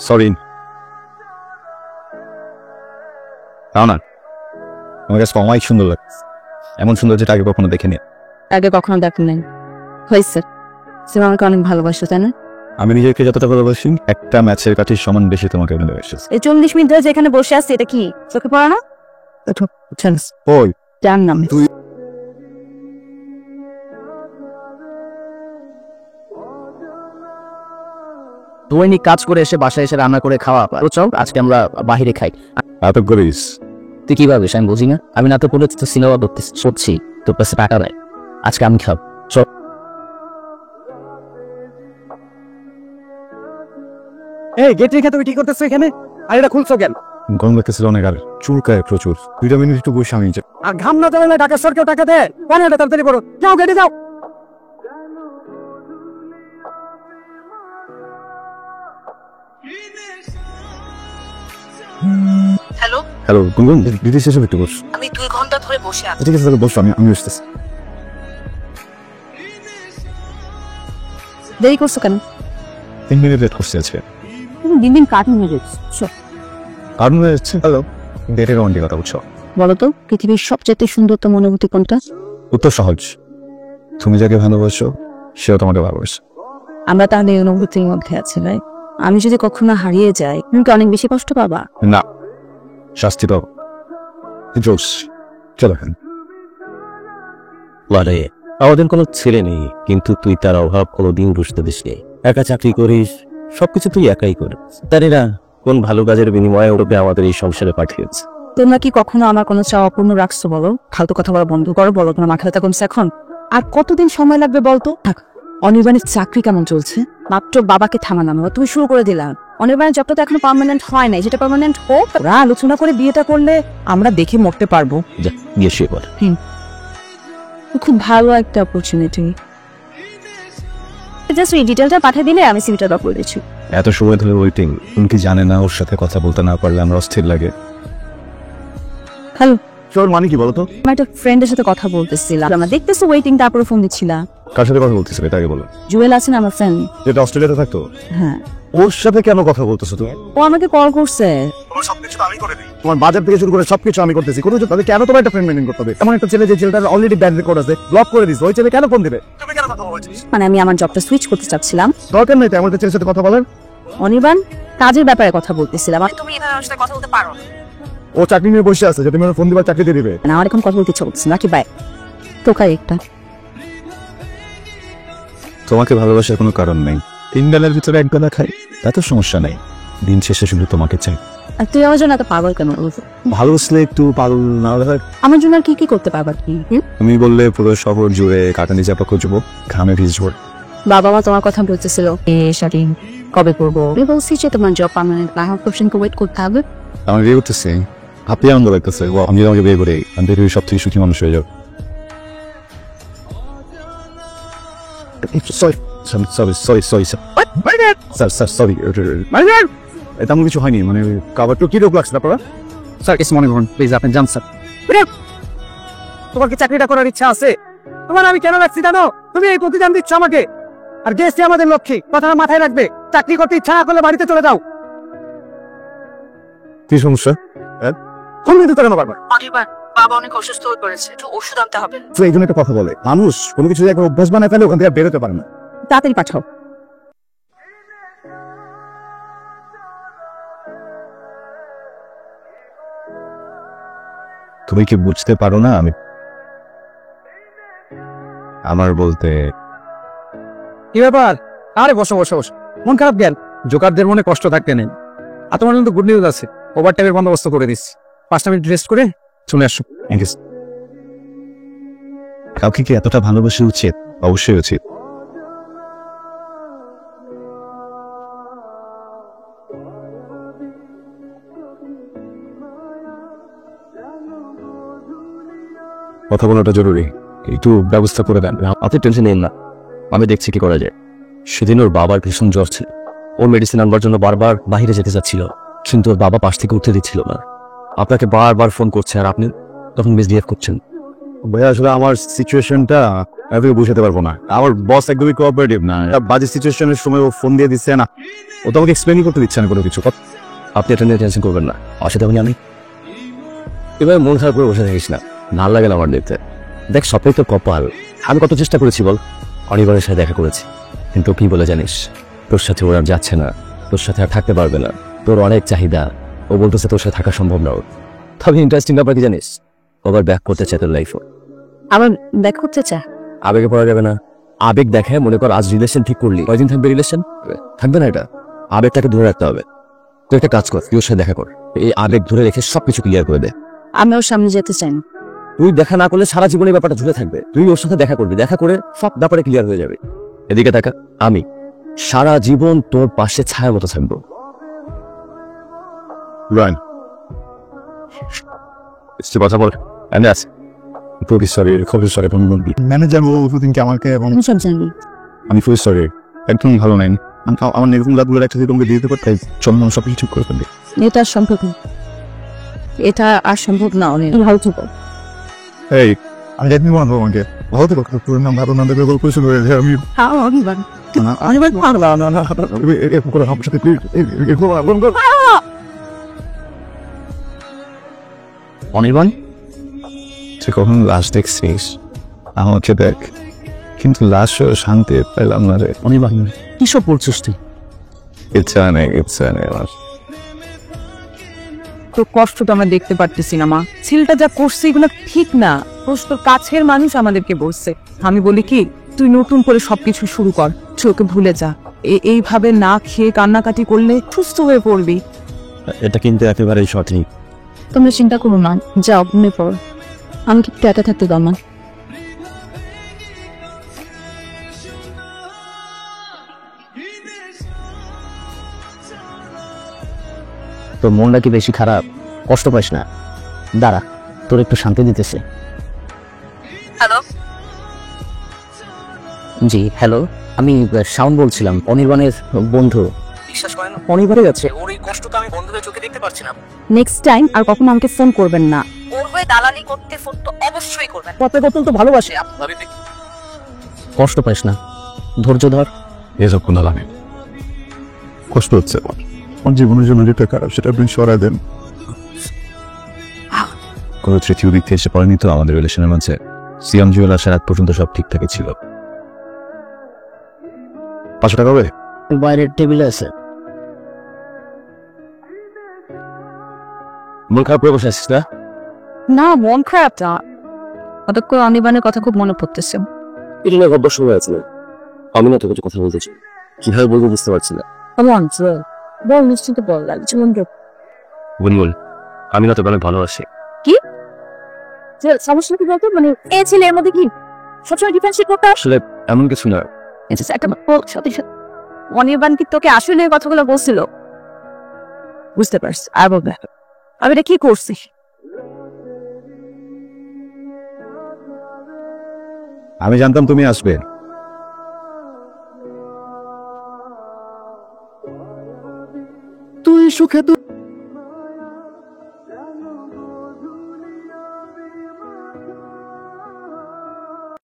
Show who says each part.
Speaker 1: Sorry তাও না, আমার কাছে অনেক সুন্দর লাগছে, এমন সুন্দর যেটা আগে কখনো দেখিনি।
Speaker 2: আগে কখনো দেখেন নাই। হয়েছে, তুমি আমাকে অনেক ভালোবাসো তাই না?
Speaker 1: আমি নিজেকে যতটা ভালোবাসি একটা ম্যাচের কাঠির সমান বেশি তোমাকে ভালোবাসি।
Speaker 2: এই 40 মিনিট ধরে যেখানে বসে আছি এটা কি চোখে পড়ে না?
Speaker 1: ওই
Speaker 2: যার নাম
Speaker 1: তুই
Speaker 3: দৈনিক কাজ করে এসে বাসায় এসে রান্না করে খাওয়া, চল আজকে আমরা বাহিরে খাই।
Speaker 1: এত করিস
Speaker 3: তুই কি ভাবিস আমি বুঝি না? আমি না তো বলে তো সিনেমা করতে সরছি, তোর কাছে টাকা নাই, আজকে আমি খাব। চল।
Speaker 4: এই গেট রেখে তুমি কি করতেছো এখানে? আর এটা খুলছো কেন?
Speaker 1: গরম লাগতেছিল অনেক, আর চুলকায় প্রচুর। 2 মিনিট একটু বসে আমি
Speaker 4: আর ঘাম না চলে ঢাকা সরকার টাকা দেয়, কেন এটা তাড়াতাড়ি করো, যাও গেটে যাও।
Speaker 2: হ্যালো,
Speaker 1: হ্যালো গুনগুন, দিদি শেষে একটু বস।
Speaker 2: আমি 2 ঘন্টা ধরে বসে আছি।
Speaker 1: ঠিক আছে তাহলে বসো, আমি আসতেছি।
Speaker 2: দেরি করছো কেন?
Speaker 1: 3 মিনিট লেট করছি আজকে।
Speaker 2: তুমি দিন দিন কার্টুন হয়ে যাচ্ছ।
Speaker 1: কারণ হচ্ছে হ্যালো ডেটের রোমান্টিক কথা বুঝছো।
Speaker 2: বলো তো পৃথিবীর সবচেয়ে সুন্দরতম অনুভূতি কোনটা?
Speaker 1: উত্তর সহজ, তুমি যাকে ভালোবাসো সেও তোমাকে ভালোবাসে।
Speaker 2: আমরা তাহলে এই অনুভূতির মধ্যে আছি ভাই। আমি যদি কখনো হারিয়ে যাই তুমি কি অনেক বেশি কষ্ট পাবা?
Speaker 1: না, শাস্তি পাবো। জোস চলো এখন।
Speaker 5: আমাদের কোনো ছেলে নেই, কিন্তু তুই তার অভাব কোনোদিন বুঝতে দিস নি। একা চাকরি করিস, সবকিছু তুই একাই করিস। জানি না কোন ভালো কাজের বিনিময়ে ওরূপে আমাদের এই সংসারে পাঠিয়েছে।
Speaker 2: তোমরা কি কখনো আমার কোনো চাওয়া অপূর্ণ রাখছো? বলো, ফালতু কথা বলা বন্ধ করো। বলো তোমার মাথা ব্যথা কমছে এখন? আর কতদিন সময় লাগবে বলতো? অনির্বাণের চাকরি কেমন চলছে? মাত্র বাবাকে থামানো তুমি শুরু করে দিলাম। অনির্বাণের জবটা তো এখনো পার্মানেন্ট হয় নাই, যেটা পার্মানেন্ট হোক। ওরা আলোচনা করে বিয়েটা করলে আমরা দেখে মরতে পারবো।
Speaker 5: যা গিয়ে শুয়ে পড়।
Speaker 2: খুব ভালো একটা অপরচুনিটি। জাস্ট এই ডিটেলটা পাঠিয়ে দিলে আমি সিভিটা ড্রপ করে দিচ্ছি।
Speaker 1: এত সময় ধরে ওয়েটিং, তুমি কি জানে না ওর সাথে কথা বলতে না পারলে আমার অস্থির লাগে।
Speaker 2: হ্যালো,
Speaker 1: তোর মানে কি বলতো?
Speaker 2: আমার একটা ফ্রেন্ডের সাথে কথা বলতেছিলাম, আমরা দেখতেছি ওয়েটিং, তারপরে ফোন দিচ্ছিলাম।
Speaker 1: কার সাথে কথা বলতেছিলে তাকে বলো।
Speaker 2: জুয়েল আছেন আমার ফ্রেন্ড।
Speaker 1: যেটা অস্ট্রেলিয়াতে থাকতো?
Speaker 2: হ্যাঁ।
Speaker 1: ওর সাথে কেন কথা বলতেছো তুমি?
Speaker 2: ও আমাকে কল করছে।
Speaker 1: তোমার সবকিছু আমি করে দিই, তোমার বাজার থেকে শুরু করে সবকিছু আমি করতেছি। কোনো তাহলে কেন তোমার একটা ফ্রেন্ড মেইনটেইন করতে হবে? এমন একটা ছেলে যে ছেলেটার অলরেডি ব্যাড রেকর্ড আছে, ব্লক করে দিস, ওই ছেলে কেন ফোন দিবে? তুমি কেন কথা বলছিস?
Speaker 2: মানে আমি আমার জবটা সুইচ করতে চাচ্ছিলাম।
Speaker 1: দরকার নেই তো এমন একটা ছেলের সাথে কথা বলার।
Speaker 2: অনির্বাণ, কাজের ব্যাপারে কথা বলতেছিলাম। তুমি এভাবে আমার সাথে কথা বলতে পারো?
Speaker 1: ও চাকরি নিয়ে বসে আছে, যে তুমি ওর ফোন দিবা চাকরি দিয়ে দিবে।
Speaker 2: না, আমার এখন কথা বলতে ইচ্ছা করছে নাকি বাই তোকাই একটা।
Speaker 1: তোমাকে ভালোবাসার কোনো কারণ নেই। 3 বেলার ভিতরে 1 বেলা খাই, তাতে সমস্যা নেই। দিন শেষে শুধু তোমাকে চাই।
Speaker 2: আর তুই আমার জন্য এত পাগল কেন?
Speaker 1: ভালোবাসলে একটু পাগল না হলে?
Speaker 2: আমার জন্য আর কি কি করতে পারবা কি?
Speaker 1: তুমি বললে পুরো শহর জুড়ে কাটানি চাপা খুঁজবো, ঘামে ভিজবো।
Speaker 2: বাবা মা তোমার কথা বলতেছিল শাড়ি কবে করবো। আমি বলছি যে তোমার জব পার্মানেন্ট না হওয়ার পর্যন্ত ওয়েট করতে হবে।
Speaker 1: আমি বিয়ে করতেছি, হাতে আনন্দ লাগতেছে। আমি যদি আমাকে বিয়ে করি আমি পৃথিবীর সব থেকে সুখী মানুষ হয়ে যাবো। তেমন কিছু হয়নি, মানে কাবারটা কি রোগ লাগছে আপনারা?
Speaker 4: স্যার কিছু মনে করুন প্লিজ, আপনি যান স্যার। তোমার কি চাকরিটা করার ইচ্ছা আছে? তোমার আমি কেন রাখছি জানো? তুমি এই প্রতিদান দিচ্ছ আমাকে, আর গেস্টে আমাদের লক্ষ্মী। কথাটা মাথায় রাখবে, চাকরি করতে ইচ্ছা না করলে বাড়িতে চলে যাও।
Speaker 1: কি সমস্যা?
Speaker 4: ফোন দিতে কেন বারবার?
Speaker 2: বাবা অনেক অসুস্থ হয়ে পড়েছে, একটু ওষুধ আনতে হবে।
Speaker 1: তো এই জন্য একটা কথা বলে, মানুষ কোনো কিছু একবার অভ্যাস বানায় ফেলে ওখান থেকে আর বেরোতে পারে না।
Speaker 2: তাড়াতাড়ি পাঠাও।
Speaker 1: তুমি কি বুঝতে পারো না? আমি আমার বলতে
Speaker 4: কি ব্যাপার? আরে বসো বসো বসো, মন খারাপ জ্ঞান। জোকারদের মনে কষ্ট থাকতে নেই। আর তোমার কিন্তু গুড নিউজ আছে, ওভার টাইমের বন্দোবস্ত করে দিচ্ছি। 5টা মিনিট রেস্ট করে চলে আসো।
Speaker 1: কাউকে কি এতটা ভালোবাসা উচিত? অবশ্যই উচিত। কথা বলাটা জরুরি, একটু ব্যবস্থা করে দেন।
Speaker 5: আপনি টেনশন নিন না, আমি দেখছি কি করা যায়। সেদিন ওর বাবার ভীষণ জ্বর ছিল, ওর মেডিসিন আনবার জন্য বারবার বাইরে যেতে যাচ্ছিল, কিন্তু ওর বাবা পাশ থেকে উঠতে দিচ্ছিল না। আপনাকে বারবার ফোন করছে আর আপনি তখন মিসবিহেভ করছেন।
Speaker 1: ভাইয়া আসলে আমার সিচুয়েশনটা আমি বুঝাতে পারবো না। আমার বস একদমই কোঅপারেটিভ না। বাজে সিচুয়েশনের সময় ও ফোন দিয়ে দিচ্ছে না, ও তো আমাকে এক্সপ্লেনই করতে দিচ্ছে না কোনো কিছু।
Speaker 5: আপনি এটা নিয়ে টেনশন করবেন না, অসুবিধা হলে আমি এবার মন খারাপ করে বসে থাকিস না, ভাল লাগে না আমার দেখতে। দেখ সবাই তো কপাল। আমি কত চেষ্টা করেছি বল, অনিবারের সাথে দেখা করেছি, কিন্তু কি বলে জানিস, তোর সাথে ওরা আর যাচ্ছে না, তোর সাথে আর থাকতে পারবে না, তোর অনেক চাহিদা, ও বলতেছে তোর সাথে থাকা সম্ভব না ওর। তবে ইন্টারেস্টিং ব্যাপার কি জানিস, ওবার ব্যাক করতে চায় তোর লাইফও।
Speaker 2: আবার ব্যাক করতে চা?
Speaker 5: আবেগে পড়া যাবে না। আবেগ দেখে মনে কর আজ রিলেশন ঠিক করলি, কয়দিন থাকবে রিলেশন? থাকবে না। এটা আবেগটাকে ধরে রাখতে হবে। তুই একটা কাজ কর, তুই ওর সাথে দেখা কর, এই আবেগ ধরে রেখে সবকিছু ক্লিয়ার করে দে।
Speaker 2: আমি ওর সামনে যেতে চাই না।
Speaker 5: তুই দেখা না করলে সারা জীবনে ব্যাপারটা ঝুলে থাকবে। তুই ওর সাথে দেখা করবি, দেখা করে সব ব্যাপারে ক্লিয়ার হয়ে যাবে। এদিকে দেখা, আমি সারা জীবন তোর পাশে ছায়ার মতো থাকবো।
Speaker 1: রাইন কথা বল। খুবই সরি, খুবই সরি। ম্যানেজার দিনকে আমাকে এবং
Speaker 2: আমি সব জানি।
Speaker 1: আমি খুবই সরি, একদম ভালো নাই। আমার এরকম রাতগুলো একসাথে তোমাকে দিয়ে দিতে পারতে, চল না সব কিছু ঠিক করে ফেলবি।
Speaker 2: এটা আর সম্ভব না, এটা আর সম্ভব না। অনেক ভালো থেকো।
Speaker 1: এই আমি যাইতে নিবো না তোমাকে, ভালো থেকো। তোর নাম ভালো নাম দেবে গল্প শুরু হয়ে যায়। আমি
Speaker 2: হ্যাঁ অনিবান,
Speaker 1: আমি এরকম করে আমার সাথে প্লিজ
Speaker 3: অনির্বাণ,
Speaker 1: তুই কখন লাশ দেখছিস? আমাকে দেখ, কিন্তু লাশ শান্তি পেলাম না রে।
Speaker 3: অনির্বাণ কিসব বলছিস তুই?
Speaker 1: ইচ্ছা নেই আমার।
Speaker 2: তোর কষ্ট তো আমরা দেখতে পারতেছি না মা। ছেলেটা যা করছে এগুলো ঠিক না। তোর কাছের মানুষ আমাদেরকে বলছে। আমি বলি কি, তুই নতুন করে সবকিছু শুরু কর, তুই ওকে ভুলে যা। এইভাবে না খেয়ে কান্নাকাটি করলে সুস্থ হয়ে পড়বি।
Speaker 5: এটা কিন্তু একেবারেই সঠিক।
Speaker 2: তোমরা চিন্তা করো না, যাও ঘুমিয়ে পড়ো। আমি কি একা থাকতে দাও না।
Speaker 3: তোর মনটা কি বেশি খারাপ? কষ্ট পাইস না, দাঁড়া তোর একটু শান্তি দিতেছে।
Speaker 2: হ্যালো,
Speaker 3: জি হ্যালো, আমি শাওন বলছিলাম, অনির্বাণের বন্ধু। বিশ্বাস করেন অনির্বাণে যাচ্ছে, ওর এই কষ্টটা আমি বন্ধুদের চোখে দেখতে পারছি না।
Speaker 2: নেক্সট টাইম আর কখনো আমাকে ফোন করবেন না। ওর হয়ে দালালি করতে ফোন তো অবশ্যই করবেন।
Speaker 3: কত বোতল তো ভালোবাসে। কষ্ট পাইস না, ধৈর্য ধর।
Speaker 1: এসব কোনো লাগে, কষ্ট হচ্ছে আমার জীবনের জন্য যেটা খারাপ সেটা আপনি সরাই দেন।
Speaker 5: কোনো তৃতীয় দিক থেকে এসে পড়েনি তো আমাদের রিলেশনের মাঝে? সিয়াম জুয়েল আসার আগ পর্যন্ত সব ঠিকঠাকই ছিল।
Speaker 1: 500 টাকা হবে?
Speaker 3: বাইরের টেবিলে আছে।
Speaker 5: মন খারাপ করে বসে আছিস না?
Speaker 2: না, মন খারাপ না, হঠাৎ করে অনির্বাণের কথা খুব মনে পড়তেছে।
Speaker 5: এটা না গব্বর সময় আছে না, আমি না তোর কাছে কথা বলতে চাই, কিভাবে বলবো বুঝতে পারছি না।
Speaker 2: বল, নিশ্চিন্ত বল, লাগছে মন খারাপ।
Speaker 5: গুনগুন, আমি না তোকে অনেক ভালোবাসি।
Speaker 2: সমস্যা কি বলতো, মানে এ ছেলে এর মধ্যে কি সবসময় ডিফেন্সিভ করতে
Speaker 5: আসলে এমন কিছু না।
Speaker 2: একটা সাথে সাথে অনির্বাণ কি তোকে আসলে কথাগুলো বলছিল? বুঝতে পারছি, আর বলবে আমি এটা কি করছি?
Speaker 1: আমি জানতাম তুমি আসবে। তুই সুখে